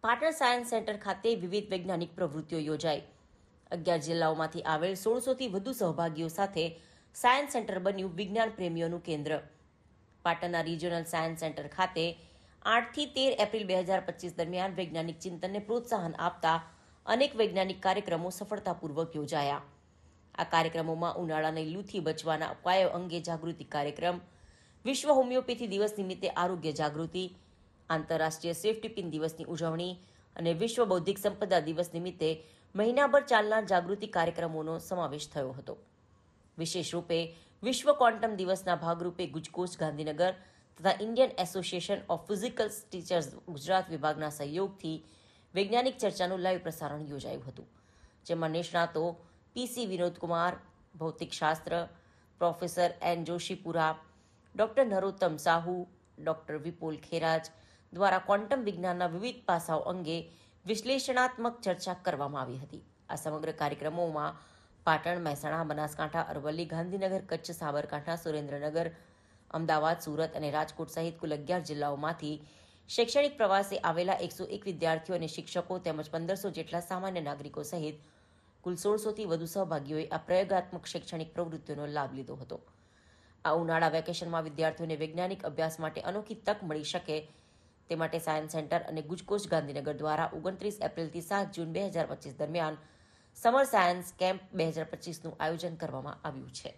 Patan science centre ખાતે વિવિધ વૈજ્ઞાનિક પ્રવૃત્તિઓ યોજાઈ. 11 જિલ્લાઓમાંથી આવેલ 1600થી વધુ સહભાગીઓ સાથે સાયન્સ સેન્ટર બન્યું વિજ્ઞાન પ્રેમીઓનું કેન્દ્ર. પાટણના રિજિયોનલ સાયન્સ સેન્ટર ખાતે 8 થી 13 એપ્રિલ 2025 દરમિયાન વૈજ્ઞાનિક ચિંતનને પ્રોત્સાહન આપતા અનેક વૈજ્ઞાનિક કાર્યક્રમો સફળતાપૂર્વક યોજાયા. આ કાર્યક્રમોમાં ઉનાળાની લૂથી બચવાના ઉપાયો અંગે જાગૃતિ કાર્યક્રમ, વિશ્વ હોમિયોપેથી દિવસ નિમિત્તે આરોગ્ય જાગૃતિ, આંતરરાષ્ટ્રીય સેફ્ટી પિન દિવસની ઉજવણી અને વિશ્વ બૌદ્ધિક સંપદા દિવસ નિમિત્તે મહિનાભર ચાલનાર જાગૃતિ કાર્યક્રમોનો સમાવેશ થયો હતો. વિશેષ રૂપે વિશ્વ ક્વોન્ટમ દિવસના ભાગરૂપે ગુજકોસ્ટ ગાંધીનગર તથા Indian association of physical teachers Gujarat વિભાગના સહયોગથી વૈજ્ઞાનિક ચર્ચાનું લાઈવ પ્રસારણ યોજાયું હતું, જેમાં નિષ્ણાતો પીસી વિનોદકુમાર, ભૌતિકશાસ્ત્ર professor N Joshipura, doctor Narottam Sahu, doctor Vipul Kheraj દ્વારા ક્વોન્ટમ વિજ્ઞાનના વિવિધ પાસાઓ અંગે વિશ્લેષણાત્મક ચર્ચા કરવામાં આવી હતી. આ સમગ્ર કાર્યક્રમોમાં પાટણ, મહેસાણા, બનાસકાંઠા, અરવલ્લી, ગાંધીનગર, કચ્છ, સાબરકાંઠા, સુરેન્દ્રનગર, અમદાવાદ, સુરત અને રાજકોટ સહિત કુલ 11 જિલ્લાઓમાંથી શૈક્ષણિક પ્રવાસે આવેલા 101 વિદ્યાર્થીઓ અને શિક્ષકો તેમજ 1500 જેટલા સામાન્ય નાગરિકો સહિત કુલ 1600થી વધુ સહભાગીઓએ આ પ્રયોગાત્મક શૈક્ષણિક પ્રવૃત્તિઓનો લાભ લીધો હતો. આ ઉનાળા વેકેશનમાં વિદ્યાર્થીઓને વૈજ્ઞાનિક અભ્યાસ માટે અનોખી તક મળી શકે તે માટે સાયન્સ સેન્ટર અને ગુજકોસ્ટ ગાંધીનગર દ્વારા 29 એપ્રિલથી 7 જૂન 2025 દરમિયાન સમર સાયન્સ કેમ્પ 2025નું આયોજન કરવામાં આવ્યું છે.